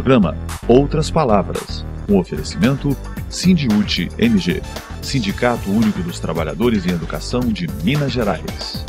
Programa Outras Palavras, um oferecimento Sindiúti MG, Sindicato Único dos Trabalhadores em Educação de Minas Gerais.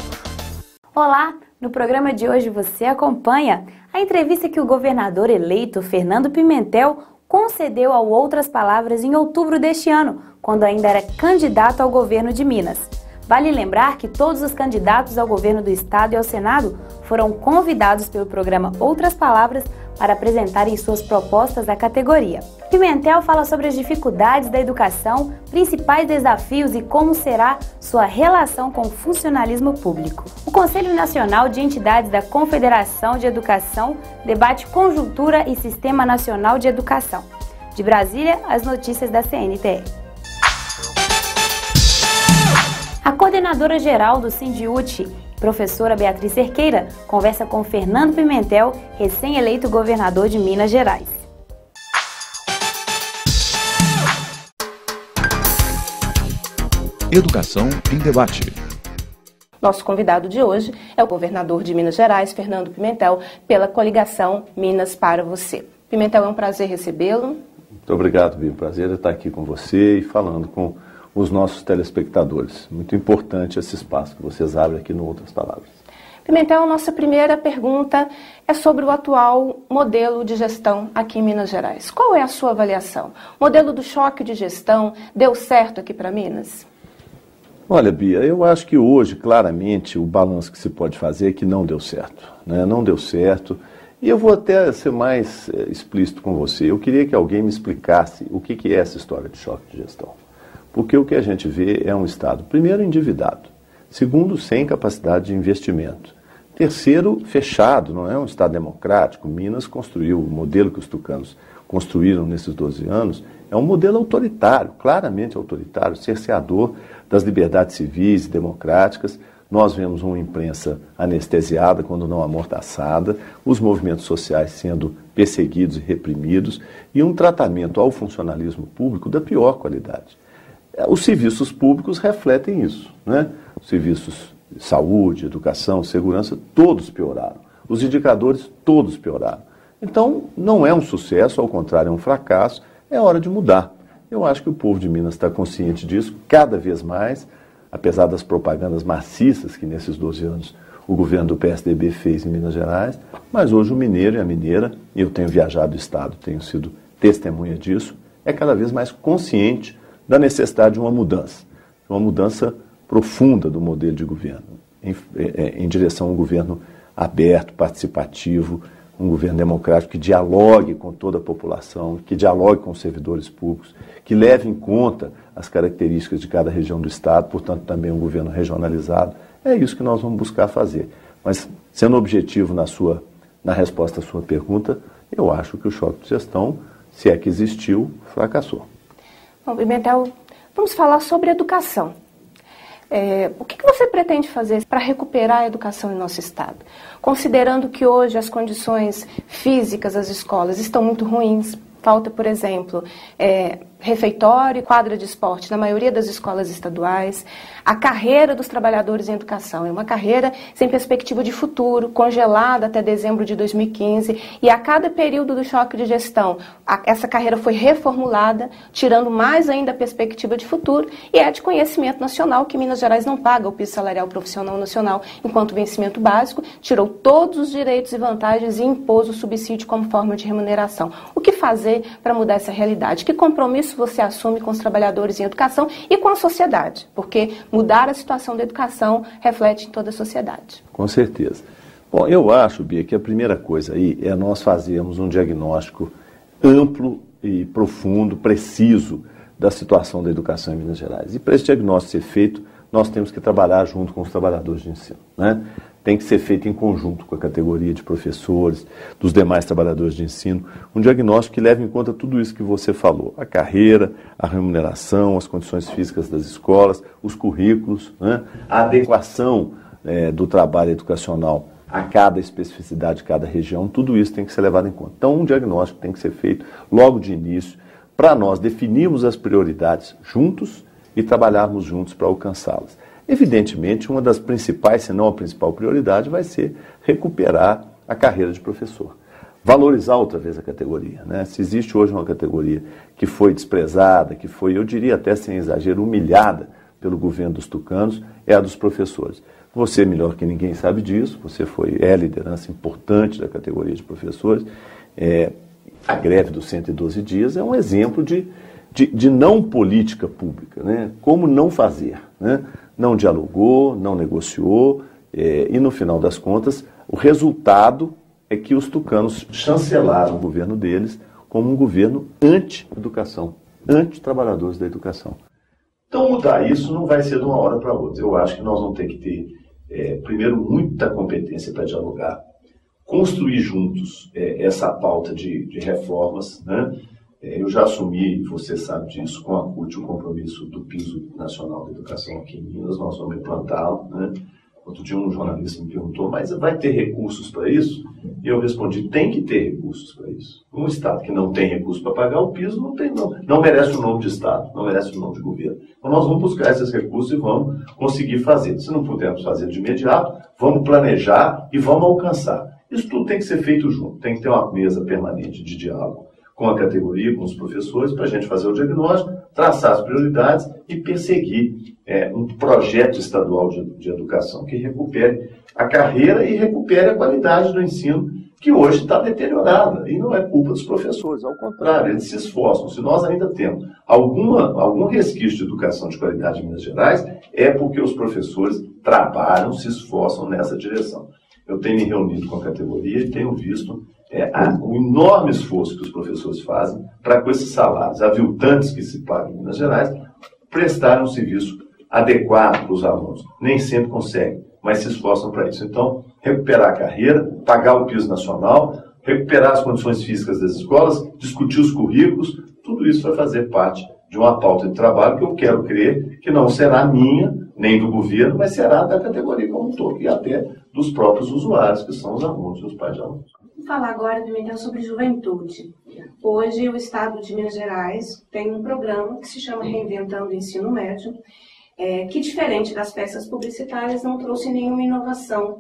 Olá, no programa de hoje você acompanha a entrevista que o governador eleito Fernando Pimentel concedeu ao Outras Palavras em outubro deste ano, quando ainda era candidato ao governo de Minas. Vale lembrar que todos os candidatos ao governo do estado e ao Senado foram convidados pelo programa Outras Palavras para apresentarem suas propostas à categoria. Pimentel fala sobre as dificuldades da educação, principais desafios e como será sua relação com o funcionalismo público. O Conselho Nacional de Entidades da Confederação de Educação debate conjuntura e Sistema Nacional de Educação. De Brasília, as notícias da CNTE. A coordenadora-geral do Sindiúti, professora Beatriz Cerqueira, conversa com Fernando Pimentel, recém-eleito governador de Minas Gerais. Educação em debate. Nosso convidado de hoje é o governador de Minas Gerais, Fernando Pimentel, pela coligação Minas para Você. Pimentel, é um prazer recebê-lo. Muito obrigado, Bia. Prazer estar aqui com você e falando com os nossos telespectadores. Muito importante esse espaço que vocês abrem aqui no Outras Palavras. Pimentel, a nossa primeira pergunta é sobre o atual modelo de gestão aqui em Minas Gerais. Qual é a sua avaliação? O modelo do choque de gestão deu certo aqui para Minas? Olha, Bia, eu acho que hoje, claramente, o balanço que se pode fazer é que não deu certo. Né? Não deu certo. E eu vou até ser mais explícito com você. Eu queria que alguém me explicasse o que é essa história de choque de gestão. Porque o que a gente vê é um Estado, primeiro, endividado. Segundo, sem capacidade de investimento. Terceiro, fechado, não é um Estado democrático. Minas construiu, o modelo que os tucanos construíram nesses 12 anos, é um modelo autoritário, claramente autoritário, cerceador das liberdades civis e democráticas. Nós vemos uma imprensa anestesiada, quando não amordaçada, os movimentos sociais sendo perseguidos e reprimidos, e um tratamento ao funcionalismo público da pior qualidade. Os serviços públicos refletem isso, né? Os serviços de saúde, educação, segurança, todos pioraram. Os indicadores, todos pioraram. Então, não é um sucesso, ao contrário, é um fracasso. É hora de mudar. Eu acho que o povo de Minas está consciente disso, cada vez mais, apesar das propagandas maciças que nesses 12 anos o governo do PSDB fez em Minas Gerais, mas hoje o mineiro e a mineira, e eu tenho viajado o estado, tenho sido testemunha disso, é cada vez mais consciente da necessidade de uma mudança profunda do modelo de governo, em direção a um governo aberto, participativo, um governo democrático que dialogue com toda a população, que dialogue com os servidores públicos, que leve em conta as características de cada região do Estado, portanto também um governo regionalizado. É isso que nós vamos buscar fazer. Mas, sendo objetivo na resposta à sua pergunta, eu acho que o choque de gestão, se é que existiu, fracassou. Bom, Pimentel, vamos falar sobre educação. O que você pretende fazer para recuperar a educação em nosso estado? Considerando que hoje as condições físicas das escolas estão muito ruins, falta, por exemplo, refeitório e quadra de esporte na maioria das escolas estaduais. A carreira dos trabalhadores em educação é uma carreira sem perspectiva de futuro, congelada até dezembro de 2015, e a cada período do choque de gestão, essa carreira foi reformulada, tirando mais ainda a perspectiva de futuro, e é de conhecimento nacional que Minas Gerais não paga o piso salarial profissional nacional enquanto vencimento básico, tirou todos os direitos e vantagens e impôs o subsídio como forma de remuneração. O que fazer para mudar essa realidade? Que compromisso você assume com os trabalhadores em educação e com a sociedade? Porque mudar a situação da educação reflete em toda a sociedade. Com certeza. Bom, eu acho, Bia, que a primeira coisa aí é nós fazermos um diagnóstico amplo e profundo, preciso, da situação da educação em Minas Gerais. E para esse diagnóstico ser feito, nós temos que trabalhar junto com os trabalhadores de ensino, né? Tem que ser feito em conjunto com a categoria de professores, dos demais trabalhadores de ensino, um diagnóstico que leve em conta tudo isso que você falou, a carreira, a remuneração, as condições físicas das escolas, os currículos, né? A adequação do trabalho educacional a cada especificidade de cada região, tudo isso tem que ser levado em conta. Então, um diagnóstico tem que ser feito logo de início, para nós definirmos as prioridades juntos e trabalharmos juntos para alcançá-las. Evidentemente, uma das principais, se não a principal prioridade, vai ser recuperar a carreira de professor. valorizar outra vez a categoria, né? Se existe hoje uma categoria que foi desprezada, que foi, eu diria até sem exagero, humilhada pelo governo dos tucanos, é a dos professores. Você, melhor que ninguém, sabe disso, você é a liderança importante da categoria de professores. A greve dos 112 dias é um exemplo de não política pública, né? Como não fazer, né? Não dialogou, não negociou, e no final das contas, o resultado é que os tucanos chancelaram o governo deles como um governo anti-educação, anti-trabalhadores da educação. Então mudar isso não vai ser de uma hora para outra. Eu acho que nós vamos ter que ter, primeiro, muita competência para dialogar, construir juntos essa pauta de reformas, né? Eu já assumi, você sabe disso, com a CUT, o compromisso do Piso Nacional da Educação aqui em Minas, nós vamos implantá-lo, né? Outro dia um jornalista me perguntou, mas vai ter recursos para isso? E eu respondi, tem que ter recursos para isso. Um Estado que não tem recursos para pagar o piso não merece o nome de Estado, não merece o nome de governo. Então nós vamos buscar esses recursos e vamos conseguir fazer. Se não pudermos fazer de imediato, vamos planejar e vamos alcançar. Isso tudo tem que ser feito junto, tem que ter uma mesa permanente de diálogo com a categoria, com os professores, para a gente fazer o diagnóstico, traçar as prioridades e perseguir um projeto estadual de educação que recupere a carreira e recupere a qualidade do ensino, que hoje está deteriorada. E não é culpa dos professores, ao contrário, eles se esforçam. Se nós ainda temos algum resquício de educação de qualidade em Minas Gerais, é porque os professores trabalham, se esforçam nessa direção. Eu tenho me reunido com a categoria e tenho visto o enorme esforço que os professores fazem para, com esses salários aviltantes que se pagam em Minas Gerais, prestarem um serviço adequado para os alunos. Nem sempre conseguem, mas se esforçam para isso. Então, recuperar a carreira, pagar o piso nacional, recuperar as condições físicas das escolas, discutir os currículos, tudo isso vai fazer parte de uma pauta de trabalho que eu quero crer que não será minha, nem do governo, mas será da categoria como um todo, e até dos próprios usuários, que são os alunos e os pais de alunos. Vou falar agora, Pimentel, sobre juventude. Hoje, o Estado de Minas Gerais tem um programa que se chama Reinventando o Ensino Médio, que, diferente das peças publicitárias, não trouxe nenhuma inovação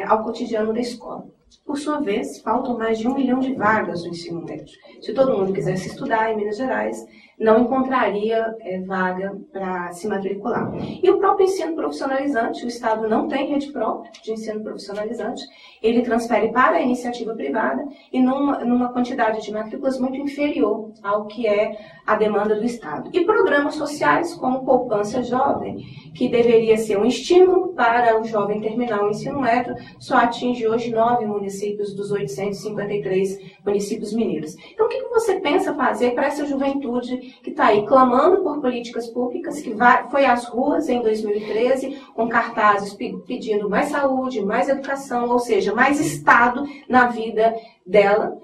ao cotidiano da escola. Por sua vez, faltam mais de 1 milhão de vagas no ensino médio. Se todo mundo quisesse estudar em Minas Gerais, não encontraria vaga para se matricular. E o próprio ensino profissionalizante, o Estado não tem rede própria de ensino profissionalizante, ele transfere para a iniciativa privada e numa quantidade de matrículas muito inferior ao que é a demanda do Estado. E programas sociais como Poupança Jovem, que deveria ser um estímulo para o jovem terminar o ensino médio, só atinge hoje 9 municípios dos 853 municípios mineiros. Então, o que você pensa fazer para essa juventude que está aí clamando por políticas públicas, que foi às ruas em 2013 com cartazes pedindo mais saúde, mais educação, ou seja, mais Estado na vida dela.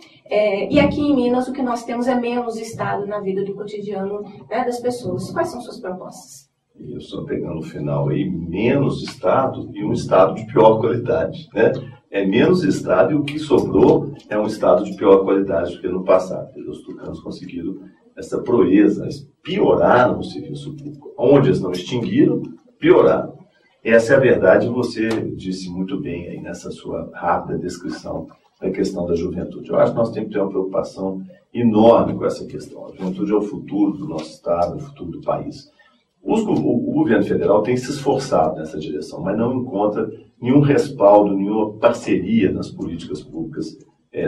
E aqui em Minas o que nós temos é menos Estado na vida do cotidiano, né, das pessoas. Quais são suas propostas? Isso, pegando o final aí, menos Estado e um Estado de pior qualidade, né? É menos Estado e o que sobrou é um Estado de pior qualidade do que no passado. Os tucanos conseguiram essa proeza, eles pioraram o serviço público. Onde eles não extinguiram, pioraram. Essa é a verdade, você disse muito bem aí nessa sua rápida descrição da questão da juventude. Eu acho que nós temos que ter uma preocupação enorme com essa questão. A juventude é o futuro do nosso Estado, é o futuro do país. O governo federal tem se esforçado nessa direção, mas não encontra nenhum respaldo, nenhuma parceria nas políticas públicas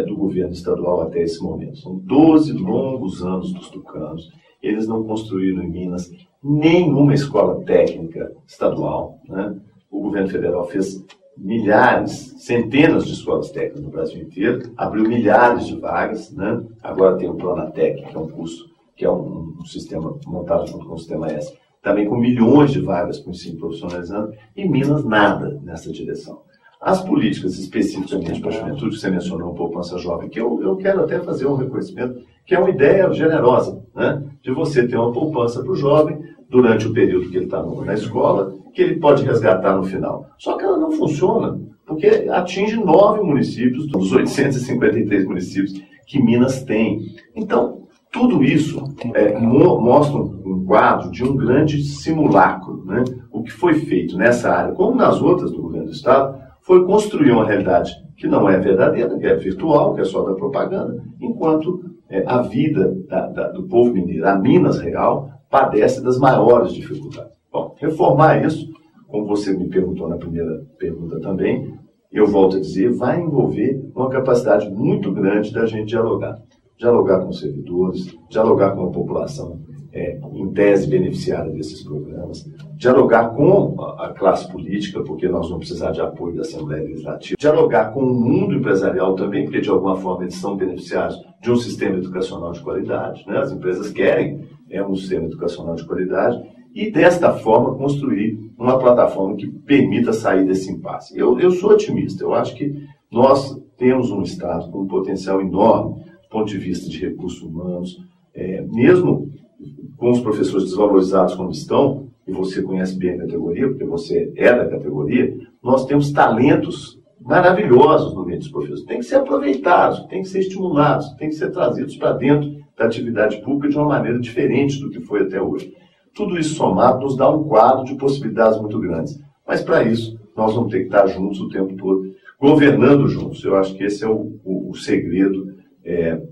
do governo estadual até esse momento. São 12 longos anos dos tucanos. Eles não construíram em Minas nenhuma escola técnica estadual, né? O governo federal fez milhares, centenas de escolas técnicas no Brasil inteiro, abriu milhares de vagas, né? Agora tem o Pronatec, que é um curso, que é um sistema montado junto com o Sistema S, também com milhões de vagas para o ensino profissionalizante, e Minas nada nessa direção. As políticas especificamente para a juventude, que você mencionou, Poupança Jovem, que eu quero até fazer um reconhecimento, que é uma ideia generosa, né? De você ter uma poupança para o jovem durante o período que ele está na escola, que ele pode resgatar no final. Só que ela não funciona, porque atinge 9 municípios dos 853 municípios que Minas tem. Então, tudo isso mostra um quadro de um grande simulacro, né? O que foi feito nessa área, como nas outras do governo do Estado, foi construir uma realidade que não é verdadeira, que é virtual, que é só da propaganda, enquanto a vida do povo mineiro, a Minas real, padece das maiores dificuldades. Bom, reformar isso, como você me perguntou na primeira pergunta também, eu volto a dizer, vai envolver uma capacidade muito grande da gente dialogar. Dialogar com os servidores, dialogar com a população em tese beneficiária desses programas, dialogar com a classe política, porque nós vamos precisar de apoio da Assembleia Legislativa, dialogar com o mundo empresarial também, porque de alguma forma eles são beneficiários de um sistema educacional de qualidade, né? As empresas querem um sistema educacional de qualidade, e desta forma construir uma plataforma que permita sair desse impasse. Eu sou otimista, eu acho que nós temos um Estado com um potencial enorme do ponto de vista de recursos humanos, mesmo com os professores desvalorizados como estão, e você conhece bem a categoria, porque você é da categoria, nós temos talentos maravilhosos no meio dos professores. Tem que ser aproveitados, tem que ser estimulados, tem que ser trazidos para dentro da atividade pública de uma maneira diferente do que foi até hoje. Tudo isso somado nos dá um quadro de possibilidades muito grandes. Mas para isso, nós vamos ter que estar juntos o tempo todo, governando juntos. Eu acho que esse é o segredo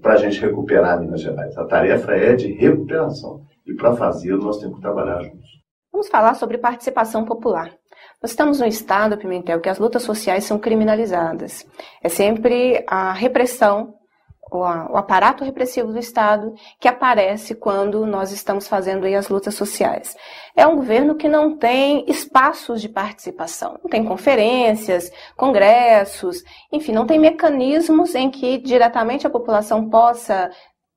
para a gente recuperar Minas Gerais. A tarefa é de recuperação. E para fazê-lo, nós temos que trabalhar juntos. Vamos falar sobre participação popular. Nós estamos no estado, Pimentel, que as lutas sociais são criminalizadas. É sempre a repressão, o aparato repressivo do Estado que aparece quando nós estamos fazendo aí as lutas sociais. É um governo que não tem espaços de participação, não tem conferências, congressos, enfim, não tem mecanismos em que diretamente a população possa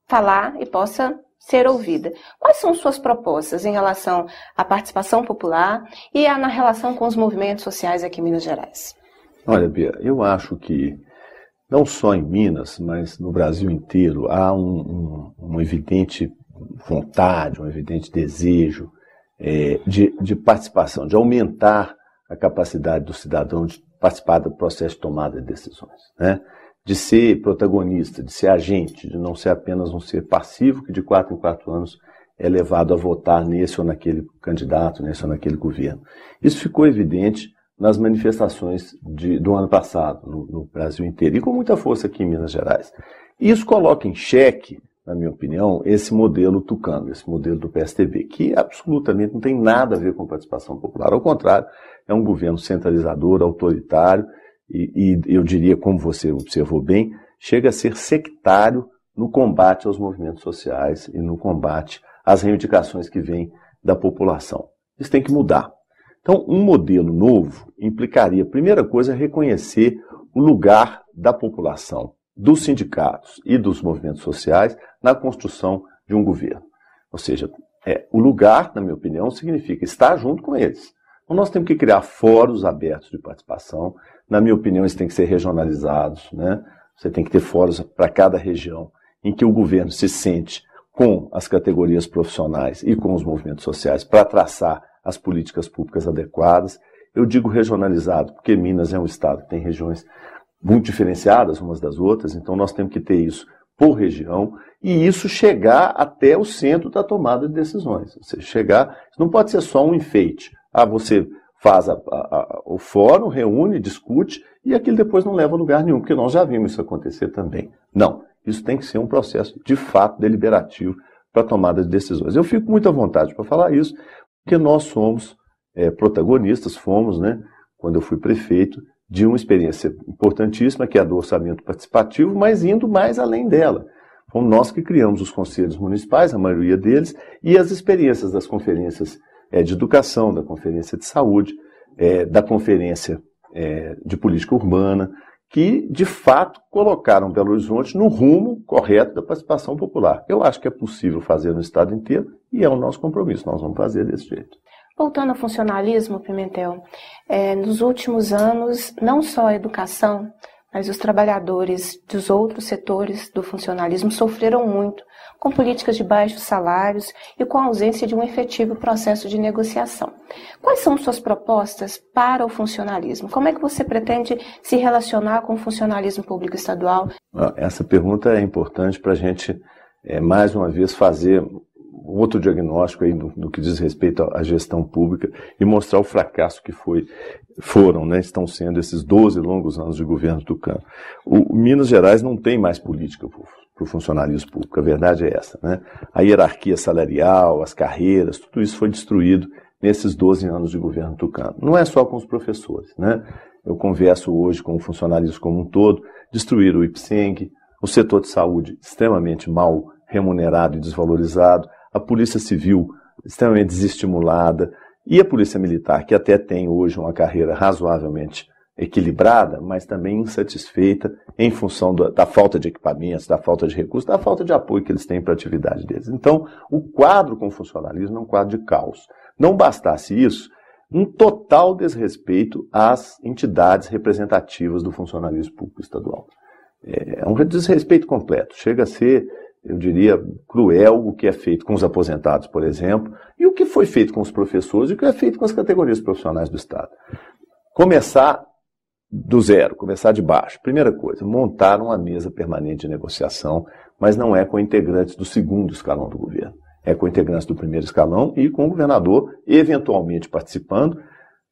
falar e possa ser ouvida. Quais são suas propostas em relação à participação popular e na relação com os movimentos sociais aqui em Minas Gerais? Olha, Bia, eu acho que não só em Minas, mas no Brasil inteiro, há uma evidente vontade, um evidente desejo de participação, de aumentar a capacidade do cidadão de participar do processo de tomada de decisões, né? De ser protagonista, de ser agente, de não ser apenas um ser passivo que de 4 em 4 anos é levado a votar nesse ou naquele candidato, nesse ou naquele governo. Isso ficou evidente nas manifestações do ano passado, no Brasil inteiro, e com muita força aqui em Minas Gerais. E isso coloca em xeque, na minha opinião, esse modelo tucano, esse modelo do PSDB, que absolutamente não tem nada a ver com participação popular. Ao contrário, é um governo centralizador, autoritário, e eu diria, como você observou bem, chega a ser sectário no combate aos movimentos sociais e no combate às reivindicações que vêm da população. Isso tem que mudar. Então, um modelo novo implicaria, a primeira coisa, reconhecer o lugar da população, dos sindicatos e dos movimentos sociais na construção de um governo. Ou seja, o lugar, na minha opinião, significa estar junto com eles. Então, nós temos que criar fóruns abertos de participação. Na minha opinião, eles têm que ser regionalizados, né? Você tem que ter fóruns para cada região, em que o governo se sente com as categorias profissionais e com os movimentos sociais para traçar as políticas públicas adequadas. Eu digo regionalizado, porque Minas é um estado que tem regiões muito diferenciadas umas das outras, então nós temos que ter isso por região e isso chegar até o centro da tomada de decisões. Ou seja, isso não pode ser só um enfeite. Você faz o fórum, reúne, discute e aquilo depois não leva a lugar nenhum, porque nós já vimos isso acontecer também. Não, isso tem que ser um processo de fato deliberativo para a tomada de decisões. Eu fico muito à vontade para falar isso, porque nós somos protagonistas, fomos, né, quando eu fui prefeito, de uma experiência importantíssima, que é a do orçamento participativo, mas indo mais além dela. Fomos nós que criamos os conselhos municipais, a maioria deles, e as experiências das conferências de educação, da conferência de saúde, da conferência de política urbana, que, de fato, colocaram Belo Horizonte no rumo correto da participação popular. Eu acho que é possível fazer no estado inteiro e é o nosso compromisso, nós vamos fazer desse jeito. Voltando ao funcionalismo, Pimentel, nos últimos anos, não só a educação, mas os trabalhadores dos outros setores do funcionalismo sofreram muito com políticas de baixos salários e com a ausência de um efetivo processo de negociação. Quais são suas propostas para o funcionalismo? Como é que você pretende se relacionar com o funcionalismo público estadual? Essa pergunta é importante para a gente, mais uma vez, fazer outro diagnóstico aí no que diz respeito à gestão pública e mostrar o fracasso que foram, né, estão sendo esses 12 longos anos de governo Tucano. O Minas Gerais não tem mais política para o funcionalismo público, a verdade é essa, né? A hierarquia salarial, as carreiras, tudo isso foi destruído nesses 12 anos de governo Tucano. Não é só com os professores, né? Eu converso hoje com o funcionalismo como um todo, destruíram o IPSENG, o setor de saúde extremamente mal remunerado e desvalorizado, a Polícia Civil extremamente desestimulada e a Polícia Militar, que até tem hoje uma carreira razoavelmente equilibrada, mas também insatisfeita em função da falta de equipamentos, da falta de recursos, da falta de apoio que eles têm para a atividade deles. Então, o quadro com o funcionalismo é um quadro de caos. Não bastasse isso, um total desrespeito às entidades representativas do funcionalismo público estadual. É um desrespeito completo. Chega a ser, eu diria, cruel o que é feito com os aposentados, por exemplo, e o que foi feito com os professores e o que é feito com as categorias profissionais do Estado. Começar do zero, começar de baixo. Primeira coisa, montar uma mesa permanente de negociação, mas não é com integrantes do segundo escalão do governo. É com integrantes do primeiro escalão e com o governador eventualmente participando.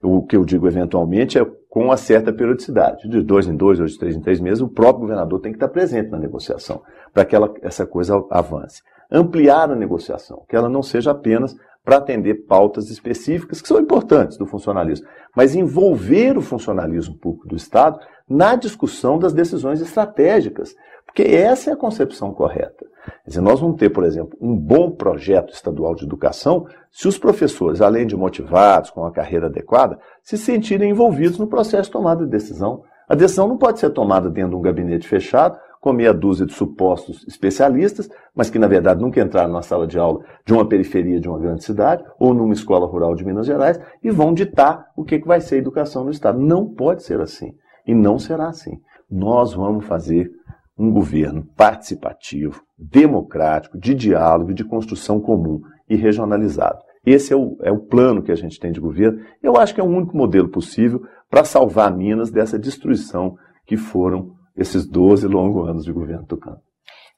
O que eu digo eventualmente é com uma certa periodicidade. De 2 em 2, ou de 3 em 3 meses, o próprio governador tem que estar presente na negociação, para que essa coisa avance. Ampliar a negociação, que ela não seja apenas para atender pautas específicas que são importantes do funcionalismo, mas envolver o funcionalismo público do Estado na discussão das decisões estratégicas, porque essa é a concepção correta. Quer dizer, nós vamos ter, por exemplo, um bom projeto estadual de educação se os professores, além de motivados, com a carreira adequada, se sentirem envolvidos no processo de tomada de decisão. A decisão não pode ser tomada dentro de um gabinete fechado, com meia dúzia de supostos especialistas, mas que, na verdade, nunca entraram na sala de aula de uma periferia de uma grande cidade ou numa escola rural de Minas Gerais e vão ditar o que vai ser a educação no Estado. Não pode ser assim. E não será assim. Nós vamos fazer um governo participativo, democrático, de diálogo, de construção comum e regionalizado. Esse é o plano que a gente tem de governo. Eu acho que é o único modelo possível para salvar Minas dessa destruição que foram esses 12 longos anos de governo Tucano.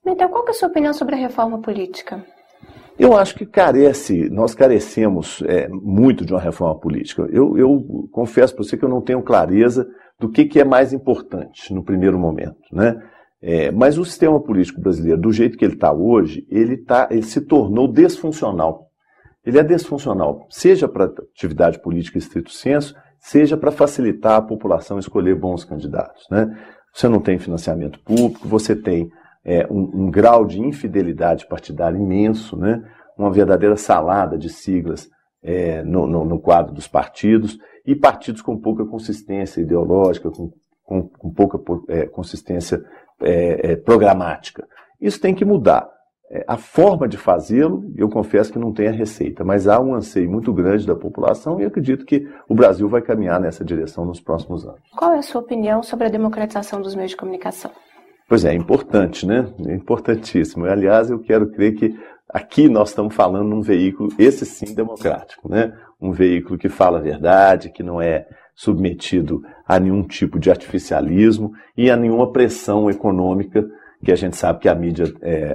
Então, qual que é a sua opinião sobre a reforma política? Eu acho que nós carecemos muito de uma reforma política. Eu confesso para você que eu não tenho clareza do que é mais importante no primeiro momento, né? Mas o sistema político brasileiro, do jeito que ele está hoje, ele se tornou disfuncional. Ele é disfuncional, seja para atividade política estrito sensu, seja para facilitar a população escolher bons candidatos, né? Você não tem financiamento público, você tem um grau de infidelidade partidária imenso, né? Uma verdadeira salada de siglas no quadro dos partidos, e partidos com pouca consistência ideológica, com pouca consistência programática. Isso tem que mudar. A forma de fazê-lo, eu confesso que não tem a receita, mas há um anseio muito grande da população e acredito que o Brasil vai caminhar nessa direção nos próximos anos. Qual é a sua opinião sobre a democratização dos meios de comunicação? Pois é importante, né? É importantíssimo. Aliás, eu quero crer que aqui nós estamos falando de um veículo, esse sim, democrático, né? Um veículo que fala a verdade, que não é submetido a nenhum tipo de artificialismo e a nenhuma pressão econômica que a gente sabe que a mídia,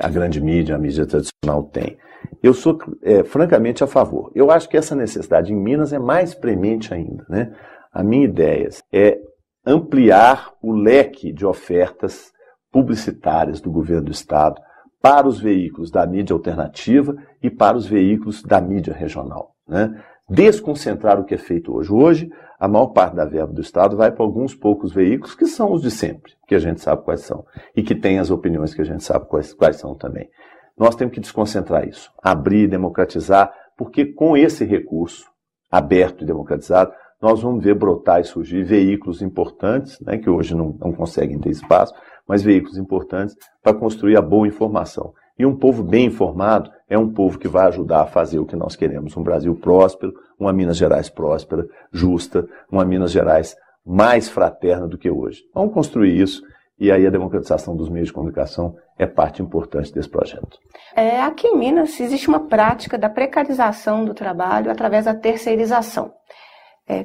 a grande mídia, a mídia tradicional tem. Eu sou francamente a favor. Eu acho que essa necessidade em Minas é mais premente ainda, né? A minha ideia é ampliar o leque de ofertas publicitárias do governo do Estado para os veículos da mídia alternativa e para os veículos da mídia regional, né? Desconcentrar o que é feito hoje. Hoje, a maior parte da verba do Estado vai para alguns poucos veículos que são os de sempre, que a gente sabe quais são, e que têm as opiniões que a gente sabe quais são também. Nós temos que desconcentrar isso, abrir, democratizar, porque com esse recurso aberto e democratizado, nós vamos ver brotar e surgir veículos importantes, né, que hoje não conseguem ter espaço, mas veículos importantes para construir a boa informação. E um povo bem informado é um povo que vai ajudar a fazer o que nós queremos. Um Brasil próspero, uma Minas Gerais próspera, justa, uma Minas Gerais mais fraterna do que hoje. Vamos construir isso e aí a democratização dos meios de comunicação é parte importante desse projeto. Aqui em Minas existe uma prática da precarização do trabalho através da terceirização.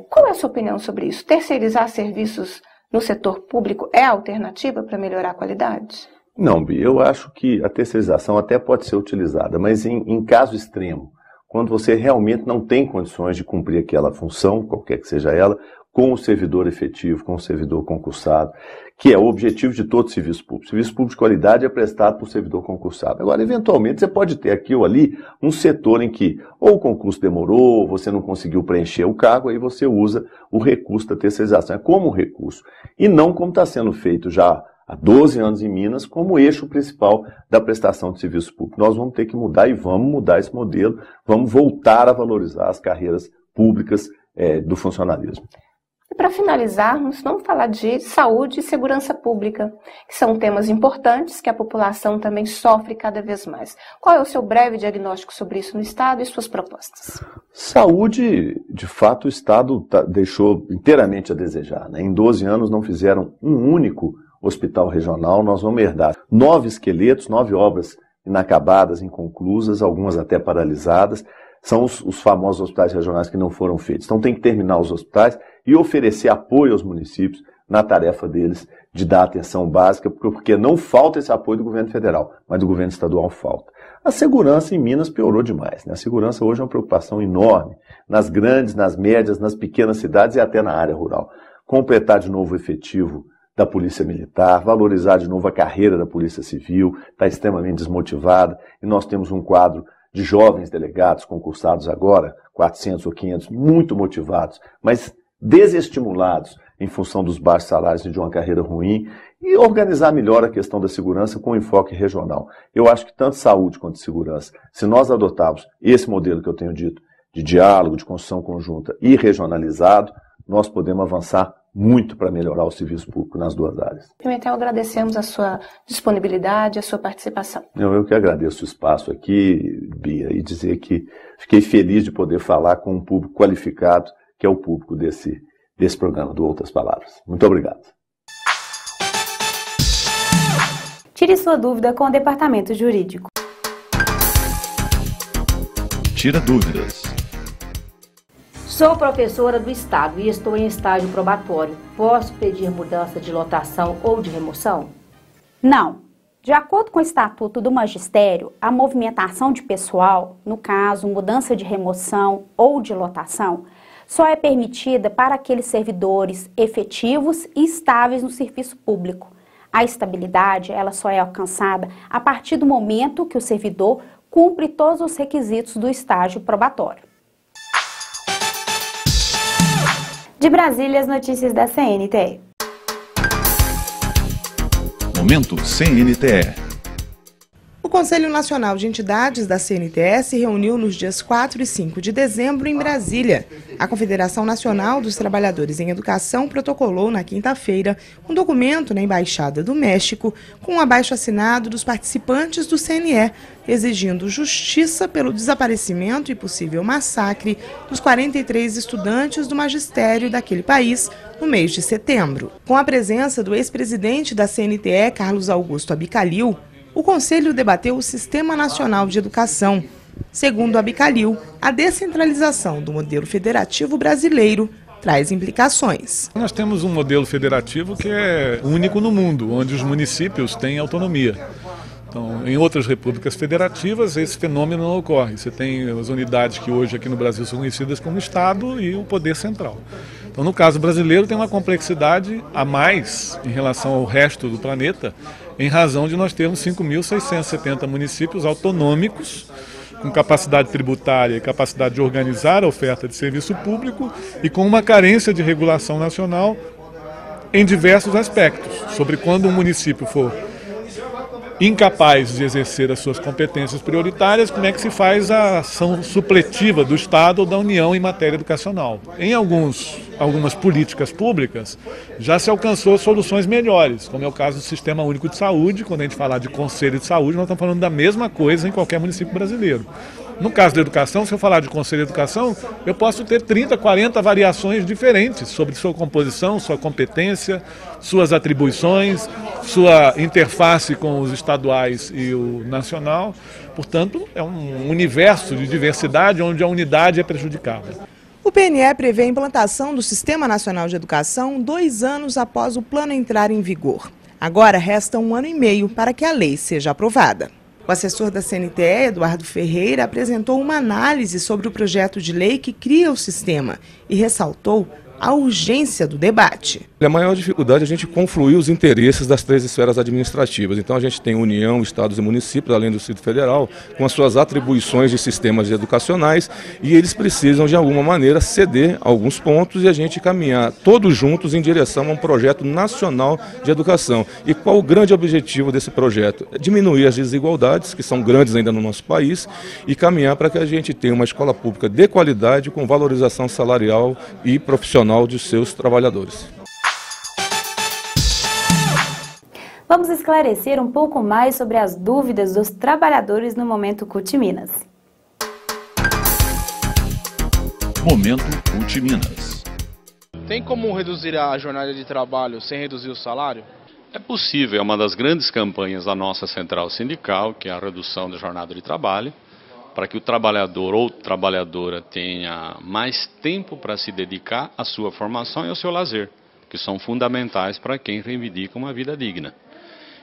Qual é a sua opinião sobre isso? Terceirizar serviços no setor público é a alternativa para melhorar a qualidade? Não, Bia, eu acho que a terceirização até pode ser utilizada, mas em caso extremo, quando você realmente não tem condições de cumprir aquela função, qualquer que seja ela, com o servidor efetivo, com o servidor concursado, que é o objetivo de todo serviço público. Serviço público de qualidade é prestado por servidor concursado. Agora, eventualmente, você pode ter aqui ou ali um setor em que ou o concurso demorou, você não conseguiu preencher o cargo, aí você usa o recurso da terceirização. É como recurso. E não como está sendo feito já há 12 anos em Minas, como eixo principal da prestação de serviço público. Nós vamos ter que mudar e vamos mudar esse modelo, vamos voltar a valorizar as carreiras públicas do funcionalismo. E para finalizarmos, vamos falar de saúde e segurança pública, que são temas importantes que a população também sofre cada vez mais. Qual é o seu breve diagnóstico sobre isso no Estado e suas propostas? Saúde, de fato, o Estado deixou inteiramente a desejar, né? Em 12 anos não fizeram um único hospital regional. Nós vamos herdar 9 esqueletos, 9 obras inacabadas, inconclusas, algumas até paralisadas. São os famosos hospitais regionais que não foram feitos. Então tem que terminar os hospitais e oferecer apoio aos municípios na tarefa deles de dar atenção básica, porque não falta esse apoio do governo federal, mas do governo estadual falta. A segurança em Minas piorou demais, né? A segurança hoje é uma preocupação enorme nas grandes, nas médias, nas pequenas cidades e até na área rural. Completar de novo o efetivo da Polícia Militar, valorizar de novo a carreira da Polícia Civil, está extremamente desmotivada, e nós temos um quadro de jovens delegados concursados agora, 400 ou 500, muito motivados, mas desestimulados em função dos baixos salários e de uma carreira ruim, e organizar melhor a questão da segurança com enfoque regional. Eu acho que tanto saúde quanto segurança, se nós adotarmos esse modelo que eu tenho dito, de diálogo, de construção conjunta e regionalizado, nós podemos avançar muito para melhorar o serviço público nas duas áreas. Pimentel, agradecemos a sua disponibilidade, a sua participação. Eu que agradeço o espaço aqui, Bia, e dizer que fiquei feliz de poder falar com um público qualificado, que é o público desse programa, do Outras Palavras. Muito obrigado. Tire sua dúvida com o Departamento Jurídico. Tira dúvidas. Sou professora do Estado e estou em estágio probatório. Posso pedir mudança de lotação ou de remoção? Não. De acordo com o Estatuto do Magistério, a movimentação de pessoal, no caso, mudança de remoção ou de lotação, só é permitida para aqueles servidores efetivos e estáveis no serviço público. A estabilidade, ela só é alcançada a partir do momento que o servidor cumpre todos os requisitos do estágio probatório. De Brasília, as notícias da CNTE. Momento CNTE. O Conselho Nacional de Entidades da CNTE se reuniu nos dias 4 e 5 de dezembro em Brasília. A Confederação Nacional dos Trabalhadores em Educação protocolou na quinta-feira um documento na Embaixada do México com um abaixo-assinado dos participantes do CNE, exigindo justiça pelo desaparecimento e possível massacre dos 43 estudantes do magistério daquele país no mês de setembro. Com a presença do ex-presidente da CNTE, Carlos Augusto Abicalil, o Conselho debateu o Sistema Nacional de Educação. Segundo Abicalil, a descentralização do modelo federativo brasileiro traz implicações. Nós temos um modelo federativo que é único no mundo, onde os municípios têm autonomia. Então, em outras repúblicas federativas, esse fenômeno não ocorre. Você tem as unidades que hoje aqui no Brasil são conhecidas como Estado e o poder central. Então, no caso brasileiro, tem uma complexidade a mais em relação ao resto do planeta, em razão de nós termos 5.670 municípios autonômicos, com capacidade tributária e capacidade de organizar a oferta de serviço público e com uma carência de regulação nacional em diversos aspectos, sobre quando um município for incapaz de exercer as suas competências prioritárias, como é que se faz a ação supletiva do Estado ou da União em matéria educacional. Em algumas políticas públicas já se alcançou soluções melhores, como é o caso do Sistema Único de Saúde. Quando a gente falar de Conselho de Saúde, nós estamos falando da mesma coisa em qualquer município brasileiro. No caso da educação, se eu falar de Conselho de Educação, eu posso ter 30, 40 variações diferentes sobre sua composição, sua competência, suas atribuições, sua interface com os estaduais e o nacional. Portanto, é um universo de diversidade onde a unidade é prejudicada. O PNE prevê a implantação do Sistema Nacional de Educação 2 anos após o plano entrar em vigor. Agora resta 1 ano e meio para que a lei seja aprovada. O assessor da CNTE, Eduardo Ferreira, apresentou uma análise sobre o projeto de lei que cria o sistema e ressaltou a urgência do debate. A maior dificuldade é a gente confluir os interesses das 3 esferas administrativas. Então a gente tem União, Estados e municípios, além do Distrito Federal, com as suas atribuições de sistemas educacionais, e eles precisam de alguma maneira ceder alguns pontos e a gente caminhar todos juntos em direção a um projeto nacional de educação. E qual o grande objetivo desse projeto? É diminuir as desigualdades, que são grandes ainda no nosso país, e caminhar para que a gente tenha uma escola pública de qualidade, com valorização salarial e profissional de seus trabalhadores. Vamos esclarecer um pouco mais sobre as dúvidas dos trabalhadores no Momento CUT Minas. Momento CUT Minas. Tem como reduzir a jornada de trabalho sem reduzir o salário? É possível, é uma das grandes campanhas da nossa central sindical, que é a redução da jornada de trabalho, para que o trabalhador ou trabalhadora tenha mais tempo para se dedicar à sua formação e ao seu lazer, que são fundamentais para quem reivindica uma vida digna.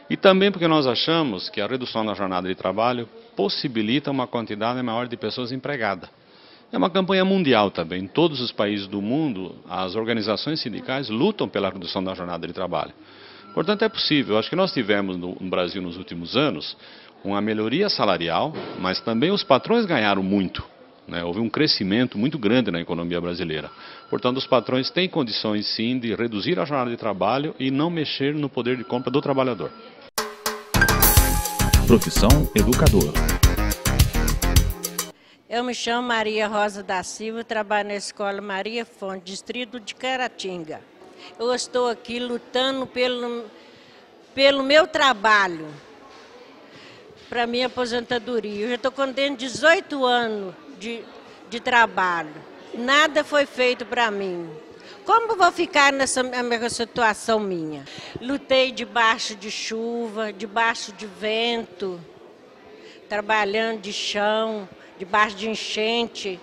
E também porque nós achamos que a redução da jornada de trabalho possibilita uma quantidade maior de pessoas empregadas. É uma campanha mundial também. Em todos os países do mundo, as organizações sindicais lutam pela redução da jornada de trabalho. Portanto, é possível. Acho que nós tivemos no Brasil nos últimos anos uma melhoria salarial, mas também os patrões ganharam muito, né? Houve um crescimento muito grande na economia brasileira. Portanto, os patrões têm condições sim de reduzir a jornada de trabalho e não mexer no poder de compra do trabalhador. Profissão educador. Eu me chamo Maria Rosa da Silva, trabalho na Escola Maria Fonte, distrito de Caratinga. Eu estou aqui lutando pelo meu trabalho, para minha aposentadoria. Eu já estou com 18 anos de trabalho. Nada foi feito para mim. Como eu vou ficar nessa situação minha? Lutei debaixo de chuva, debaixo de vento, trabalhando de chão, debaixo de enchente.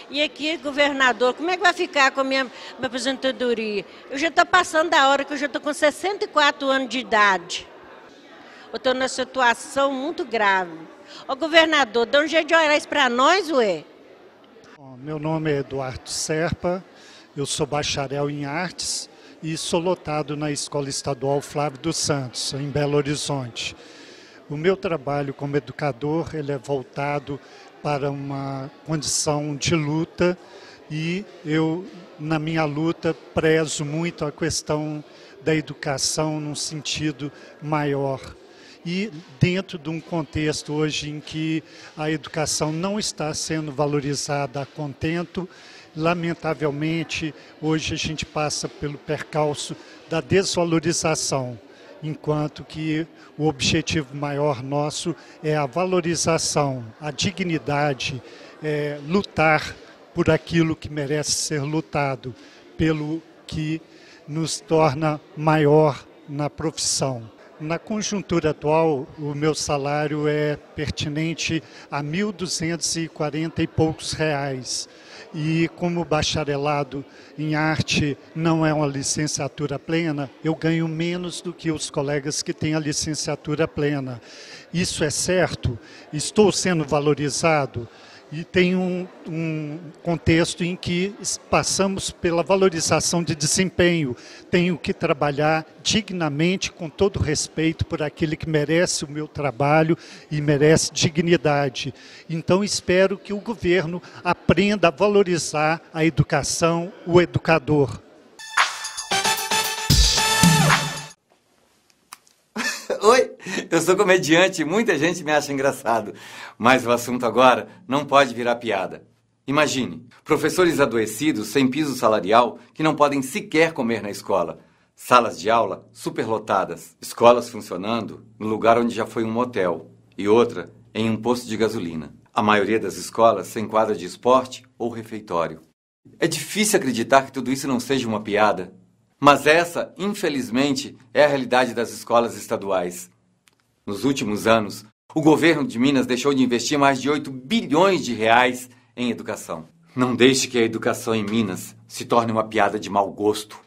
E aqui, governador, como é que vai ficar com a minha aposentadoria? Eu já estou passando da hora, que eu já estou com 64 anos de idade. Eu estou numa situação muito grave. Ô governador, dá um jeito de olhar isso para nós, ué? Meu nome é Eduardo Serpa, eu sou bacharel em artes e sou lotado na Escola Estadual Flávio dos Santos, em Belo Horizonte. O meu trabalho como educador ele é voltado para uma condição de luta e eu, na minha luta, prezo muito a questão da educação num sentido maior. E dentro de um contexto hoje em que a educação não está sendo valorizada a contento, lamentavelmente, hoje a gente passa pelo percalço da desvalorização, enquanto que o objetivo maior nosso é a valorização, a dignidade, lutar por aquilo que merece ser lutado, pelo que nos torna maior na profissão. Na conjuntura atual, o meu salário é pertinente a R$ 1.240 e poucos reais. E como bacharelado em arte não é uma licenciatura plena, eu ganho menos do que os colegas que têm a licenciatura plena. Isso é certo? Estou sendo valorizado? E tem um contexto em que passamos pela valorização de desempenho. Tenho que trabalhar dignamente, com todo respeito por aquele que merece o meu trabalho e merece dignidade. Então espero que o governo aprenda a valorizar a educação, o educador. Oi, eu sou comediante e muita gente me acha engraçado, mas o assunto agora não pode virar piada. Imagine, professores adoecidos sem piso salarial que não podem sequer comer na escola, salas de aula superlotadas, escolas funcionando no lugar onde já foi um motel e outra em um posto de gasolina. A maioria das escolas sem quadra de esporte ou refeitório. É difícil acreditar que tudo isso não seja uma piada. Mas essa, infelizmente, é a realidade das escolas estaduais. Nos últimos anos, o governo de Minas deixou de investir mais de 8 bilhões de reais em educação. Não deixe que a educação em Minas se torne uma piada de mau gosto.